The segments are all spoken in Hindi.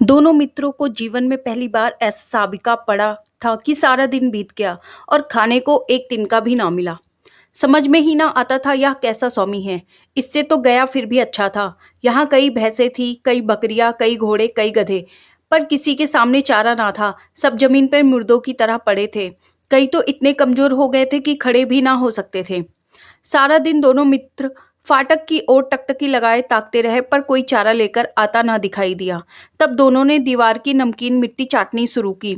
दोनों मित्रों को जीवन में पहली बार ऐसा साबिका पड़ा था कि सारा दिन बीत गया और खाने को एक तिनका भी ना मिला। समझ में ही ना आता था यह कैसा स्वामी है। इससे तो गया फिर भी अच्छा था। यहाँ कई भैंसें थी, कई बकरियां, कई घोड़े, कई गधे, पर किसी के सामने चारा ना था। सब जमीन पर मुर्दों की तरह पड़े थे। कई तो इतने कमजोर हो गए थे कि खड़े भी ना हो सकते थे। सारा दिन दोनों मित्र फाटक की ओर टकटकी लगाए ताकते रहे, पर कोई चारा लेकर आता ना दिखाई दिया। तब दोनों ने दीवार की नमकीन मिट्टी चाटनी शुरू की,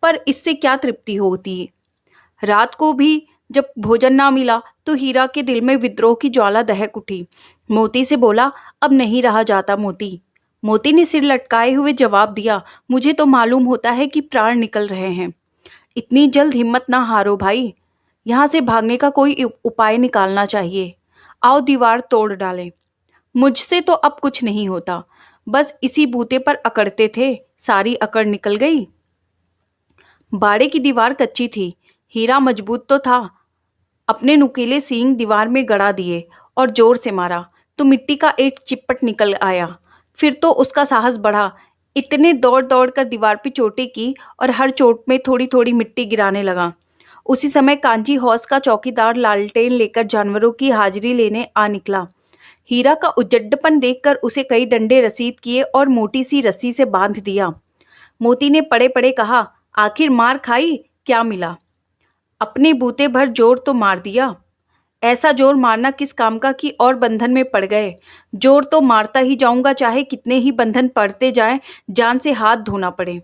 पर इससे क्या तृप्ति होती है। रात को भी जब भोजन ना मिला तो हीरा के दिल में विद्रोह की ज्वाला दहक उठी। मोती से बोला, अब नहीं रहा जाता मोती। मोती ने सिर लटकाए हुए जवाब दिया, मुझे तो मालूम होता है कि प्राण निकल रहे हैं। इतनी जल्द हिम्मत ना हारो भाई। यहाँ से भागने का कोई उपाय निकालना चाहिए। आओ दीवार तोड़ डालें। मुझसे तो अब कुछ नहीं होता। बस इसी बूते पर अकड़ते थे, सारी अकड़ निकल गई। बाड़े की दीवार कच्ची थी। हीरा मजबूत तो था। अपने नुकीले सींग दीवार में गड़ा दिए और जोर से मारा तो मिट्टी का एक चिपट निकल आया। फिर तो उसका साहस बढ़ा। इतने दौड़ दौड़ कर दीवार पे चोटें की और हर चोट में थोड़ी थोड़ी मिट्टी गिराने लगा। उसी समय कांची हौस का चौकीदार लालटेन लेकर जानवरों की हाजिरी लेने आ निकला। हीरा का उजड्डपन देखकर उसे कई डंडे रसीद किए और मोटी सी रस्सी से बांध दिया। मोती ने पड़े पड़े कहा, आखिर मार खाई, क्या मिला। अपने बूते भर जोर तो मार दिया। ऐसा जोर मारना किस काम का कि और बंधन में पड़ गए। जोर तो मारता ही जाऊंगा, चाहे कितने ही बंधन पड़ते जाएं, जान से हाथ धोना पड़े।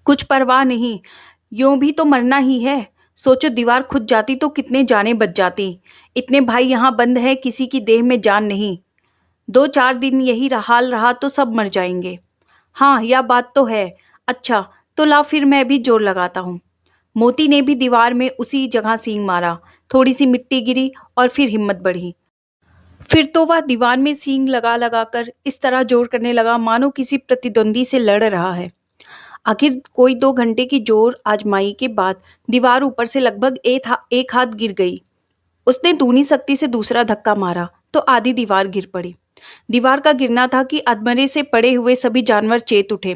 कुछ परवाह नहीं, यूं भी तो मरना ही है। सोचो दीवार खुद जाती तो कितने जाने बच जाती। इतने भाई यहाँ बंद है, किसी की देह में जान नहीं। 2-4 दिन यही हाल रहा तो सब मर जाएंगे। हाँ, यह बात तो है। अच्छा, तो ला फिर मैं भी जोर लगाता हूँ। मोती ने भी दीवार में उसी जगह सींग मारा। थोड़ी सी मिट्टी गिरी और फिर हिम्मत बढ़ी। फिर तो वह दीवार में सींग लगा लगा कर इस तरह जोर करने लगा मानो किसी प्रतिद्वंदी से लड़ रहा है। आखिर कोई 2 घंटे की जोर आजमाई के बाद दीवार ऊपर से लगभग एक हाथ गिर गई। उसने दूनी शक्ति से दूसरा धक्का मारा तो आधी दीवार गिर पड़ी। दीवार का गिरना था कि अधमरे से पड़े हुए सभी जानवर चेत उठे।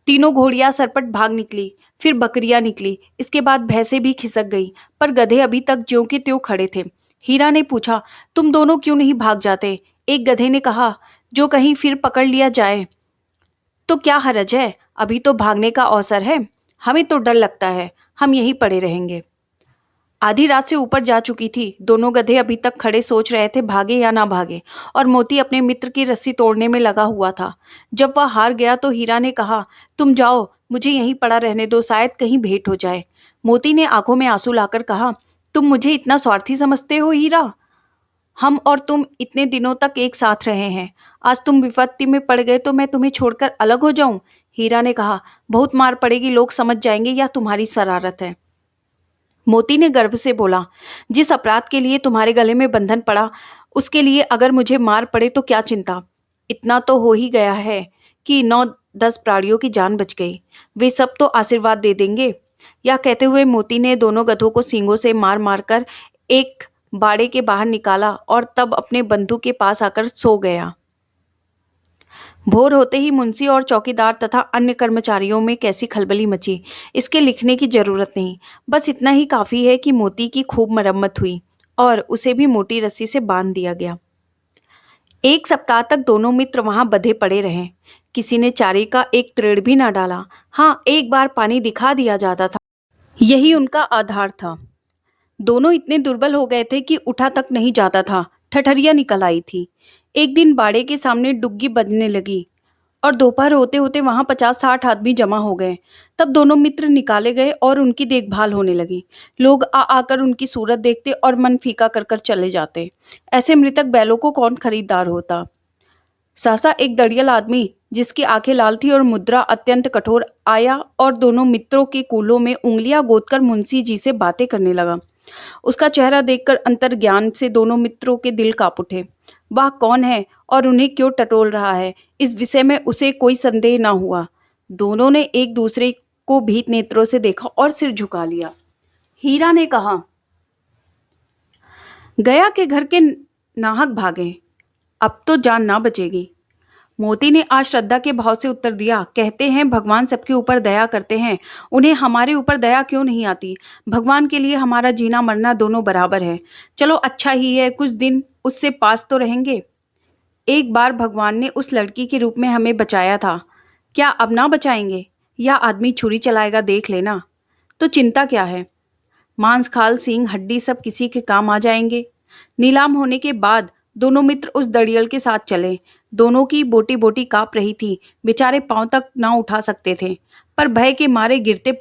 तीनों घोड़ियां सरपट भाग निकली, फिर बकरियां निकली, इसके बाद भैंसें भी खिसक गई, पर गधे अभी तक ज्यों के त्यों खड़े थे। हीरा ने पूछा, तुम दोनों क्यों नहीं भाग जाते। एक गधे ने कहा, जो कहीं फिर पकड़ लिया जाए तो क्या हरज है, अभी तो भागने का अवसर है। हमें तो डर लगता है, हम यहीं पड़े रहेंगे। आधी रात से ऊपर जा चुकी थी। दोनों गधे अभी तक खड़े सोच रहे थे भागे या ना भागे, और मोती अपने मित्र की रस्सी तोड़ने में लगा हुआ था। जब वह हार गया तो हीरा ने कहा, तुम जाओ, मुझे यहीं पड़ा रहने दो, शायद कहीं भेंट हो जाए। मोती ने आंखों में आंसू लाकर कहा, तुम मुझे इतना स्वार्थी समझते हो हीरा। हम और तुम इतने दिनों तक एक साथ रहे हैं, आज तुम विपत्ति में पड़ गए तो मैं तुम्हें छोड़कर अलग हो जाऊं। हीरा ने कहा, बहुत मार पड़ेगी, लोग समझ जाएंगे यह तुम्हारी शरारत है। मोती ने गर्व से बोला, जिस अपराध के लिए तुम्हारे गले में बंधन पड़ा, उसके लिए अगर मुझे मार पड़े तो क्या चिंता। इतना तो हो ही गया है कि 9-10 प्राणियों की जान बच गई। वे सब तो आशीर्वाद दे देंगे। यह कहते हुए मोती ने दोनों गधों को सींगों से मार मार कर एक बाड़े के बाहर निकाला और तब अपने बंधु के पास आकर सो गया। भोर होते ही मुंशी और चौकीदार तथा अन्य कर्मचारियों में कैसी खलबली मची, इसके लिखने की जरूरत नहीं। बस इतना ही काफी है कि मोती की खूब मरम्मत हुई और उसे भी मोटी रस्सी से बांध दिया गया। 1 सप्ताह तक दोनों मित्र वहां बंधे पड़े रहे। किसी ने चारे का एक तृण भी ना डाला। हाँ, एक बार पानी दिखा दिया जाता था, यही उनका आधार था। दोनों इतने दुर्बल हो गए थे कि उठा तक नहीं जाता था। ठठरियां निकल आई थी। एक दिन बाड़े के सामने डुग्गी बजने लगी और दोपहर होते होते वहां 50-60 आदमी जमा हो गए। तब दोनों मित्र निकाले गए और उनकी देखभाल होने लगी। लोग आ आकर उनकी सूरत देखते और मन फीका कर कर चले जाते। ऐसे मृतक बैलों को कौन खरीदार होता। सहसा एक दड़ियल आदमी, जिसकी आंखें लाल थी और मुद्रा अत्यंत कठोर, आया और दोनों मित्रों के कूलों में उंगलियां गोदकर मुंशी जी से बातें करने लगा। उसका चेहरा देखकर अंतर्ज्ञान से दोनों मित्रों के दिल कांप उठे। वह कौन है और उन्हें क्यों टटोल रहा है, इस विषय में उसे कोई संदेह न हुआ। दोनों ने एक दूसरे को भीत नेत्रों से देखा और सिर झुका लिया। हीरा ने कहा, गया के घर के नाहक भागे, अब तो जान ना बचेगी। मोती ने आज श्रद्धा के भाव से उत्तर दिया, कहते हैं भगवान सबके ऊपर दया करते हैं, उन्हें हमारे ऊपर दया क्यों नहीं आती? भगवान के लिए हमारा जीना मरना दोनों बराबर है। चलो अच्छा ही है, कुछ दिन उससे पास तो रहेंगे। एक बार भगवान ने उस लड़की के रूप में हमें बचाया था, क्या अब ना बचाएंगे? या आदमी छुरी चलाएगा, देख लेना। तो चिंता क्या है? मांस खाल सींग हड्डी सब किसी के काम आ जाएंगे। नीलाम होने के बाद दोनों मित्र उस दड़ियल के साथ चले। दोनों की बोटी बोटी कांप रही थी, बेचारे पांव तक ना उठा सकते थे, पर भय के मारे गिरते पड़